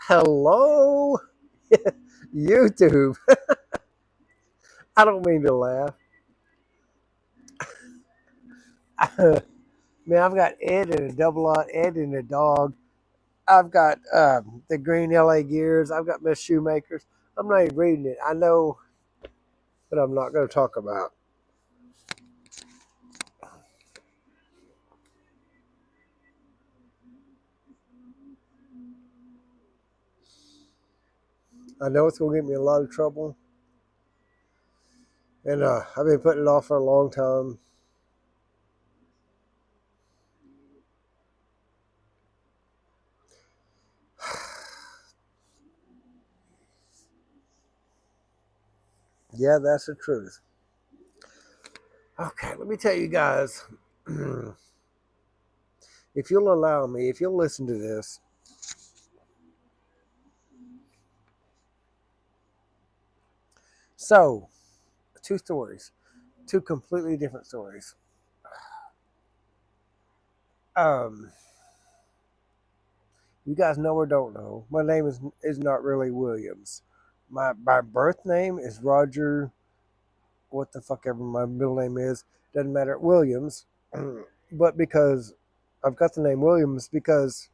Hello, YouTube. I don't mean to laugh. Man, I've got Ed and a double lot, Ed and a dog. I've got the Green LA Gears. I've got Miss Shoemakers. I'm not even reading it. I know, but I'm not going to talk about. I know it's going to get me in a lot of trouble, and I've been putting it off for a long time. Yeah, that's the truth. Okay, let me tell you guys. If you'll allow me, if you'll listen to this, so two stories, two completely different stories. Um, you guys know or don't know, my name is not really Williams. My birth name is Roger. What the fuck ever my middle name is, doesn't matter. Williams, but because I've got the name Williams because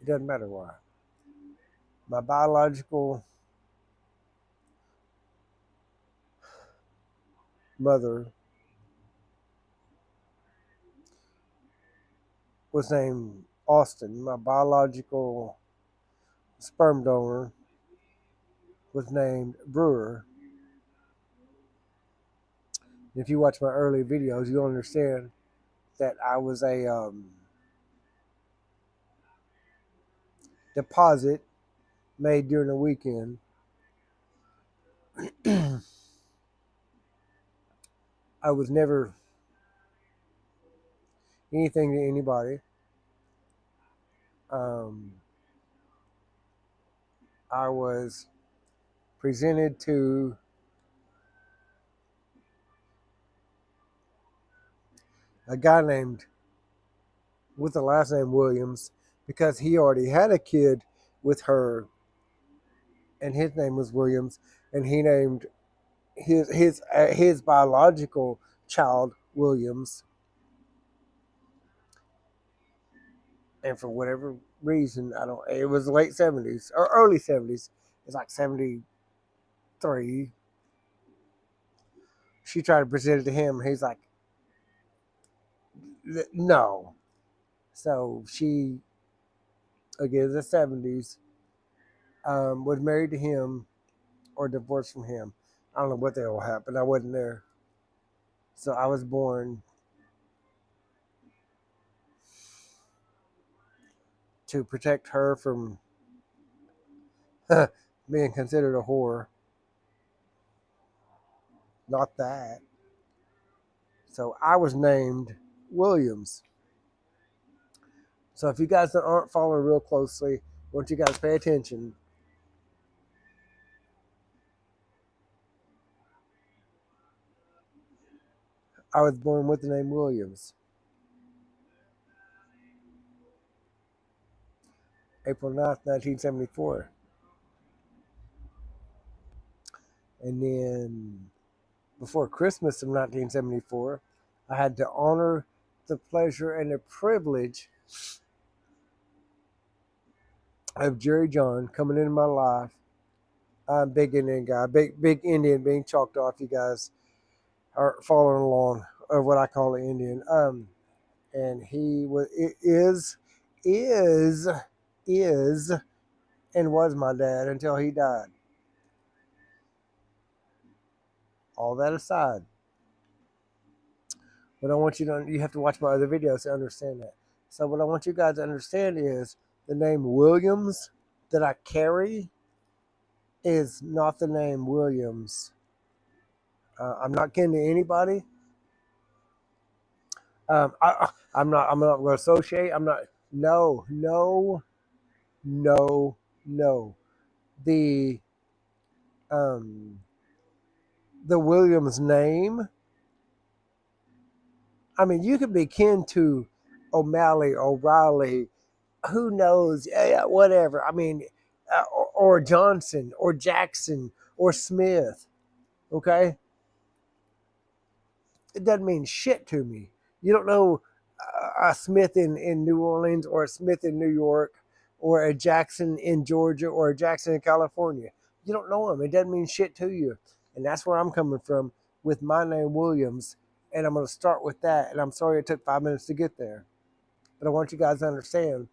it doesn't matter why. My biological mother was named Austin. My biological sperm donor was named Brewer. If you watch my early videos, you'll understand that I was a deposit made during the weekend. I was never anything to anybody. Um, I was presented to a guy named with the last name Williams because he already had a kid with her, and his name was Williams, and he named his biological child Williams, and for whatever reason, I don't. It was late '70s or early '70s. It's like '73. She tried to present it to him, and he's like, "No." So she, again, the '70s, was married to him or divorced from him. I don't know what the hell happened. I wasn't there. So I was born to protect her from being considered a whore. Not that. So I was named Williams. So if you guys aren't following real closely, I want you guys to pay attention. I was born with the name Williams. April 9th, 1974. And then before Christmas of 1974, I had the honor, the pleasure, and the privilege of Jerry John coming into my life. I'm a big Indian guy, big Indian being chalked off. You guys are following along of what I call the Indian. And he was is is and was my dad until he died. All that aside, but I want you have to watch my other videos to understand that. So what I want you guys to understand is the name Williams that I carry is not the name Williams. I'm not kidding to anybody. I'm not going to associate. I'm not. No, no, no, no. The um, the Williams name. I mean, you could be kin to O'Malley, O'Reilly, who knows? Yeah, whatever. I mean, or Johnson, or Jackson, or Smith. Okay, it doesn't mean shit to me. You don't know a Smith in New Orleans, or a Smith in New York, or a Jackson in Georgia, or a Jackson in California. You don't know them. It doesn't mean shit to you. And that's where I'm coming from with my name, Williams. And I'm going to start with that. And I'm sorry it took 5 minutes to get there. But I want you guys to understand,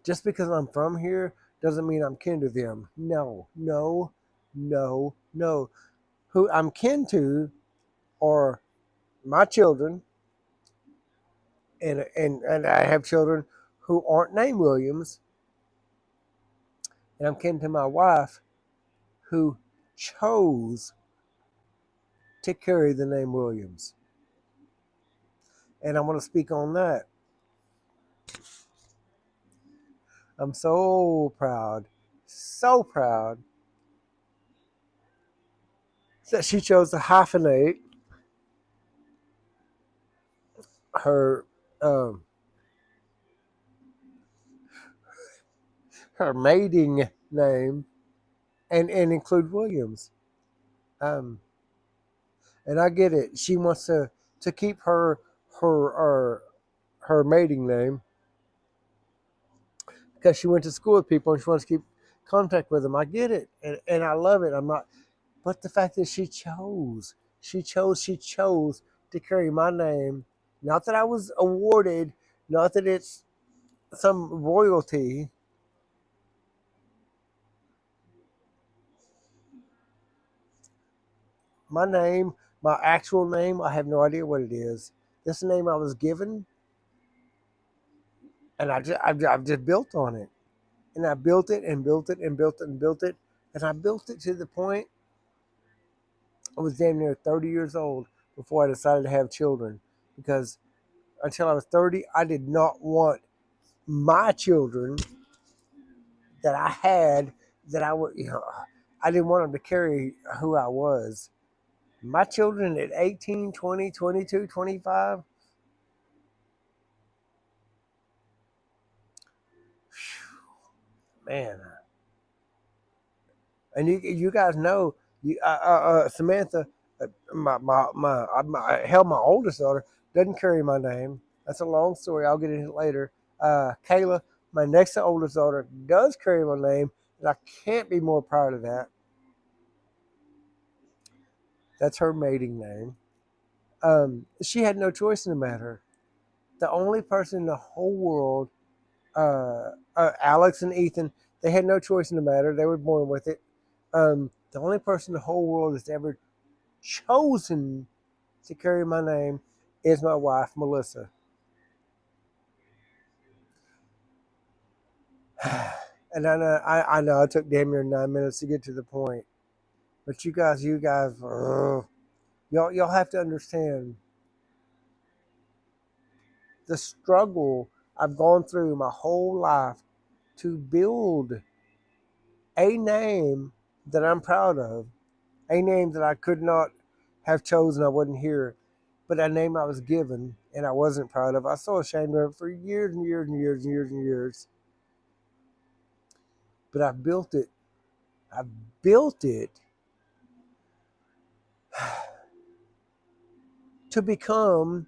just because I'm from here doesn't mean I'm kin to them. No, no, no, no. Who I'm kin to are my children, and I have children who aren't named Williams, and I'm kin to my wife who chose to carry the name Williams. And I want to speak on that. I'm so proud that she chose to hyphenate her um, her mating name and include Williams. Um, and I get it. She wants to keep her her mating name because she went to school with people and she wants to keep contact with them. I get it, and I love it. I'm not, but the fact that she chose to carry my name. Not that I was awarded, not that it's some royalty. My name, my actual name, I have no idea what it is. This name I was given, and I've just built on it. And I built it and built it and built it and built it. And I built it to the point I was damn near 30 years old before I decided to have children. Because until I was 30, I did not want my children that I had, that I would, I didn't want them to carry who I was. My children at 18, 20, 22, 25, man. And you guys know, Samantha, hell, my oldest daughter doesn't carry my name. That's a long story. I'll get into it later. Kayla, my next to oldest daughter, does carry my name, and I can't be more proud of that. That's her mating name. She had no choice in the matter. The only person in the whole world, Alex and Ethan, they had no choice in the matter. They were born with it. The only person in the whole world that's ever chosen to carry my name is my wife, Melissa. And I know it took damn near 9 minutes to get to the point. But you guys, y'all have to understand the struggle I've gone through my whole life to build a name that I'm proud of, a name that I could not have chosen. I wasn't here, but a name I was given and I wasn't proud of. I was so ashamed of it for years and years and years and years and years. But I built it. I built it to become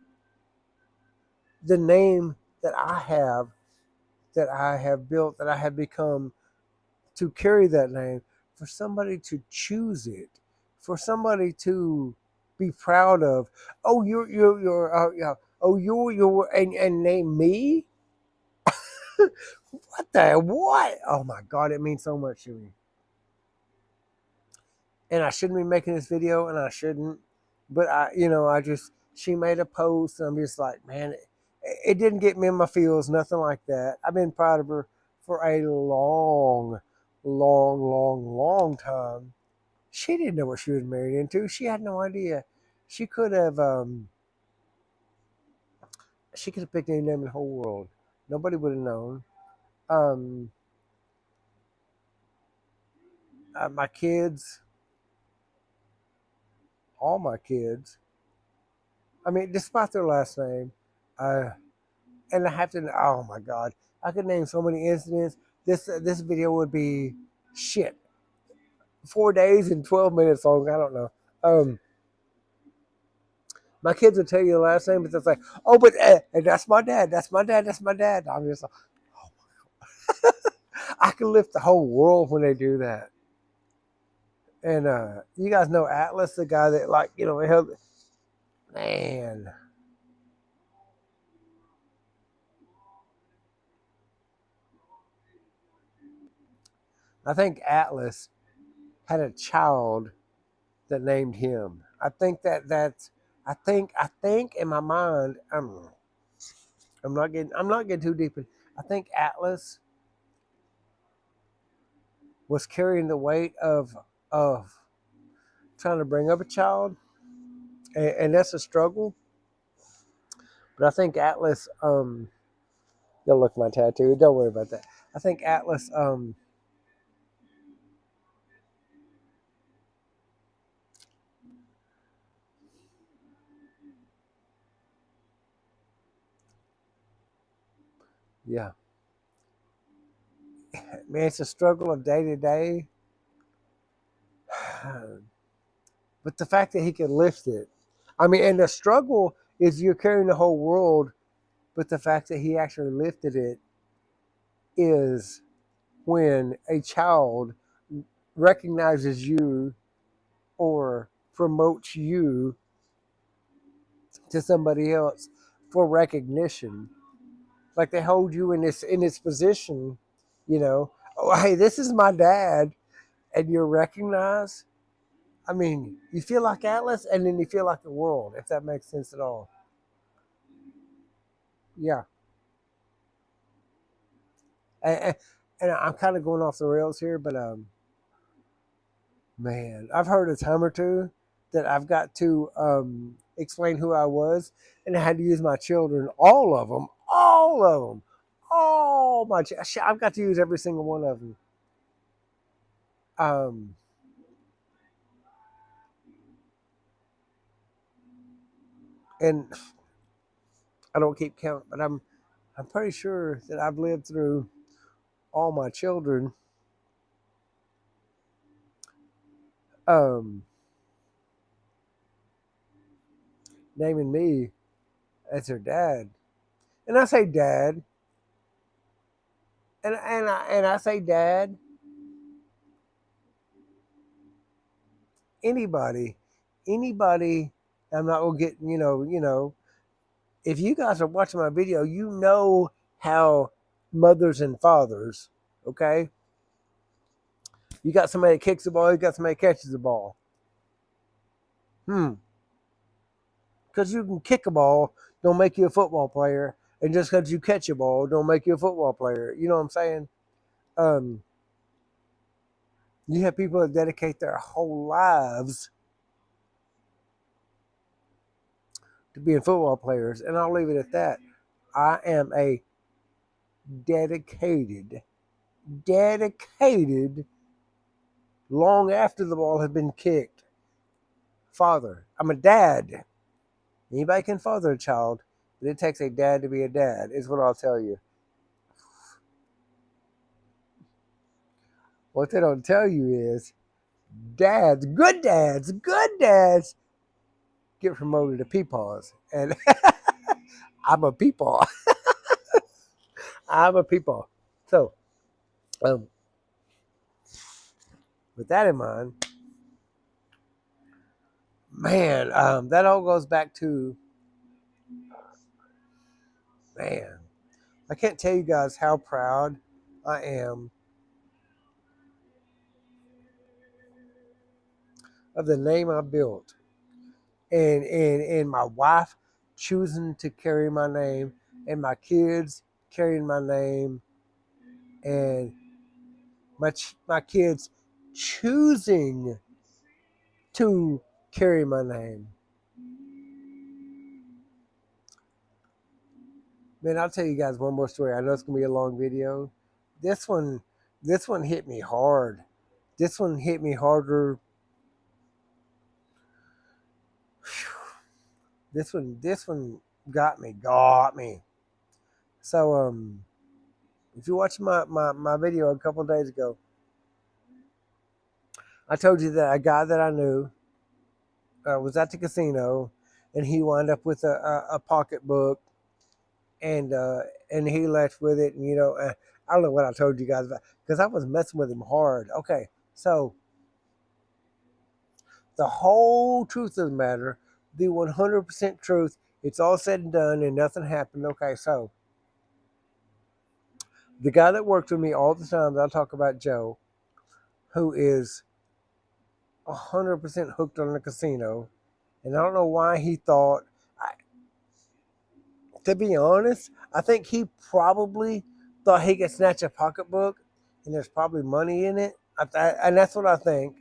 the name that I have built, that I have become, to carry that name, for somebody to choose it, for somebody to be proud of. Oh, yeah. Oh, and name me. What? Oh my God, it means so much to me. And I shouldn't be making this video, and I shouldn't. But she made a post, and I'm just like, man, it didn't get me in my feels, nothing like that. I've been proud of her for a long time. She didn't know what she was married into. She had no idea. She could have, picked any name in the whole world. Nobody would have known. Um, my kids, all my kids. I mean, despite their last name, Uh, and I have to. Oh my God, I could name so many incidents. This video would be shit. 4 days and 12 minutes long. I don't know. My kids will tell you the last name, but they'll say, "Oh, but that's my dad. That's my dad. That's my dad." I'm just like, I can lift the whole world when they do that. And you guys know Atlas, the guy that like held man. I think Atlas had a child that named him. I think that's. I think in my mind, I'm not getting too deep in. I think Atlas was carrying the weight of trying to bring up a child, and that's a struggle. But I think Atlas, don't look at my tattoo. Don't worry about that. I think Atlas, yeah, man, it's a struggle of day to day. But the fact that he can lift it, I mean, and the struggle is you're carrying the whole world, but the fact that he actually lifted it is when a child recognizes you or promotes you to somebody else for recognition. Like they hold you in this position, you know. Oh, hey, this is my dad, and you're recognized. I mean, you feel like Atlas, and then you feel like the world, if that makes sense at all. Yeah, and, and I'm kind of going off the rails here, but man, I've heard a time or two that I've got to explain who I was, and I had to use my children, all my. I've got to use every single one of them. Um, and I don't keep count, but I'm pretty sure that I've lived through all my children um, naming me as their dad. And I say dad, and I say dad. Anybody, anybody. I'm not gonna get If you guys are watching my video, you know how mothers and fathers. Okay, you got somebody that kicks the ball, you got somebody that catches the ball. Because you can kick a ball, don't make you a football player, and just because you catch a ball, don't make you a football player. You know what I'm saying? Um, you have people that dedicate their whole lives to being football players, and I'll leave it at that. I am a dedicated, dedicated, long after the ball has been kicked, father. I'm a dad. Anybody can father a child, but it takes a dad to be a dad, is what I'll tell you. What they don't tell you is good dads get promoted to peepaws. And I'm a peepaw. I'm a peepaw. So, um, with that in mind, man, that all goes back to, man, I can't tell you guys how proud I am of the name I built. And my wife choosing to carry my name, and my kids carrying my name, and my kids choosing to carry my name. Man, I'll tell you guys one more story. I know it's gonna be a long video. This one, this one hit me hard. This one hit me harder. This one got me. So if you watched my video a couple of days ago, I told you that a guy that I knew was at the casino, and he wound up with a pocketbook, and uh, and he left with it. And I don't know what I told you guys about because I was messing with him hard. Okay, so the whole truth of the matter, the 100% truth. It's all said and done, and nothing happened. Okay, so the guy that worked with me all the time that I talk about, Joe, who is 100% hooked on the casino, and I don't know why he thought. To be honest, I think he probably thought he could snatch a pocketbook, and there's probably money in it. And that's what I think.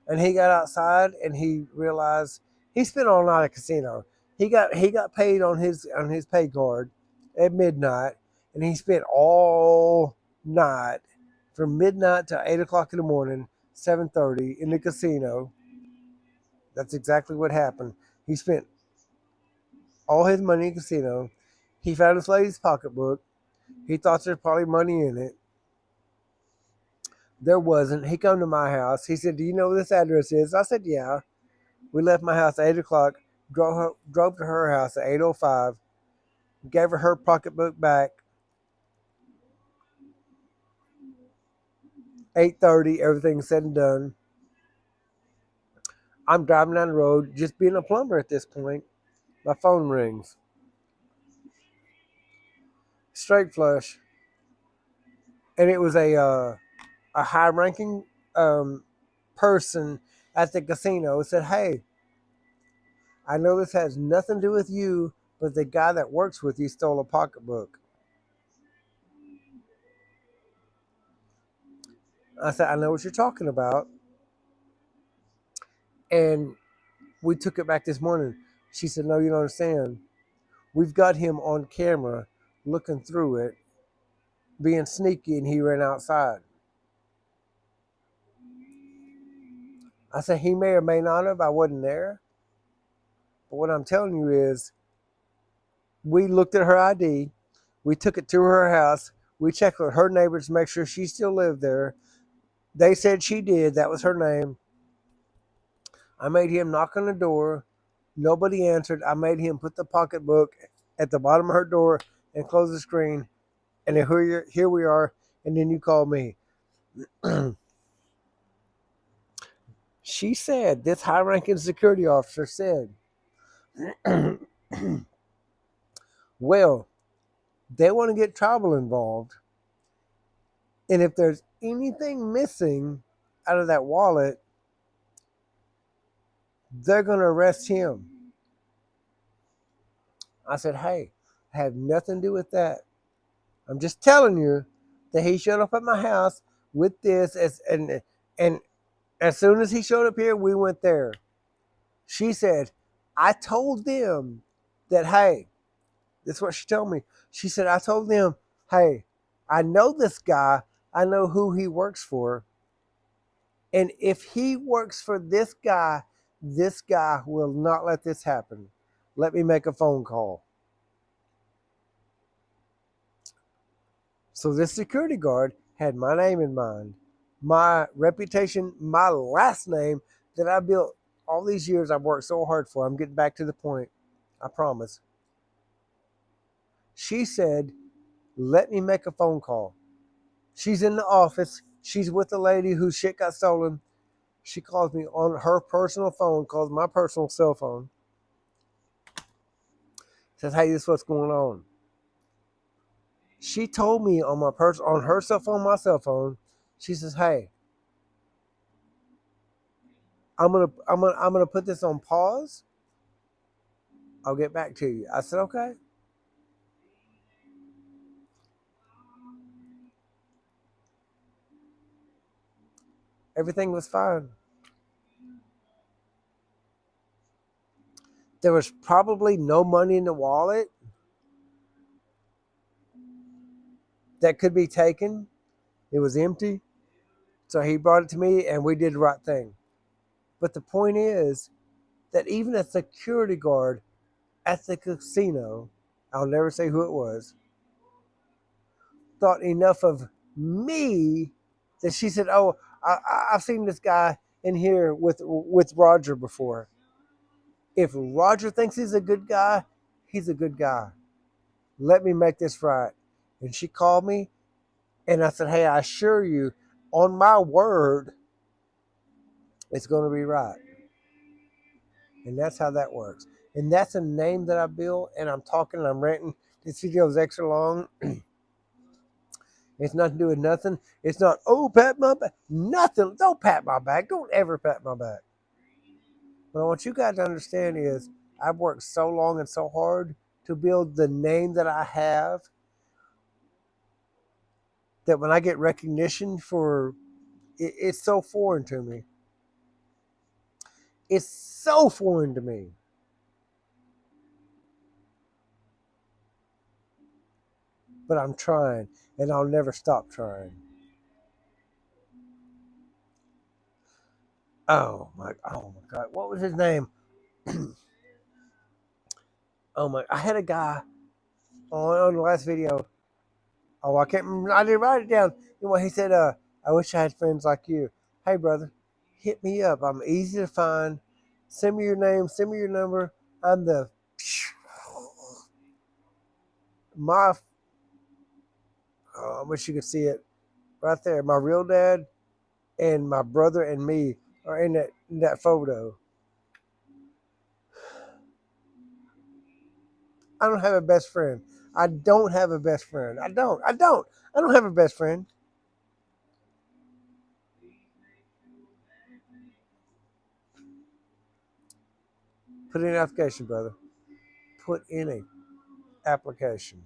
And he got outside, and he realized he spent all night at casino. He got paid on his pay card at midnight, and he spent all night from midnight to 8 o'clock in the morning, 7:30 in the casino. That's exactly what happened. He spent all his money in the casino. He found his lady's pocketbook. He thought there's probably money in it. There wasn't. He come to my house. He said, "Do you know where this address is?" I said, "Yeah." We left my house at 8 o'clock. Drove to her house at 8:05. Gave her pocketbook back. 8:30. Everything said and done. I'm driving down the road, just being a plumber at this point. My phone rings. Straight flush, and it was a high ranking um, person at the casino. It said, "Hey, I know this has nothing to do with you, but the guy that works with you stole a pocketbook." I said, "I know what you're talking about." And we took it back this morning. She said, "No, you don't understand. We've got him on camera looking through it, being sneaky, and he ran outside." I said, "He may or may not have. I wasn't there. But what I'm telling you is, we looked at her ID. We took it to her house. We checked with her neighbors to make sure she still lived there. They said she did. That was her name. I made him knock on the door. Nobody answered. I made him put the pocketbook at the bottom of her door and close the screen. And then here we are. And then you call me." She said, this high ranking security officer said, "Well, they want to get tribal involved. And if there's anything missing out of that wallet, they're going to arrest him." I said, "Hey, I have nothing to do with that. I'm just telling you that he showed up at my house with this, and as soon as he showed up here, we went there." She said, "I told them that, hey," this is what she told me. She said, "I told them, hey, I know this guy. I know who he works for. And if he works for this guy will not let this happen. Let me make a phone call." So this security guard had my name in mind, my reputation, my last name that I built all these years I've worked so hard for. I'm getting back to the point. I promise. She said, "Let me make a phone call." She's in the office. She's with the lady whose shit got stolen. She calls me on her personal phone, calls my personal cell phone, says, "Hey, this is what's going on." She told me on her cell phone, my cell phone, she says, "Hey, I'm gonna put this on pause. I'll get back to you." I said, "Okay." Everything was fine. There was probably no money in the wallet that could be taken. It was empty. So he brought it to me and we did the right thing. But the point is that even a security guard at the casino, I'll never say who it was, thought enough of me that she said, "Oh, I've seen this guy in here with Roger before. If Roger thinks he's a good guy, he's a good guy. Let me make this right." And she called me, and I said, "Hey, I assure you, on my word, it's going to be right." And that's how that works. And that's a name that I built, and I'm talking and I'm ranting. This video is extra long. It's nothing to do with nothing. It's not, oh, pat my back. Nothing. Don't pat my back. Don't ever pat my back. But what you got to understand is I've worked so long and so hard to build the name that I have that when I get recognition for it, it's so foreign to me. It's so foreign to me. But I'm trying, and I'll never stop trying. Oh my God! What was his name? Oh my! I had a guy on the last video. Oh, I can't remember. I didn't write it down. You know, he said, "I wish I had friends like you." Hey, brother, hit me up. I'm easy to find. Send me your name. Send me your number. I'm the my. Oh, I wish you could see it right there. My real dad and my brother and me are in that photo. I don't have a best friend. I don't have a best friend. I don't. I don't have a best friend. Put in an application, brother. Put in a application.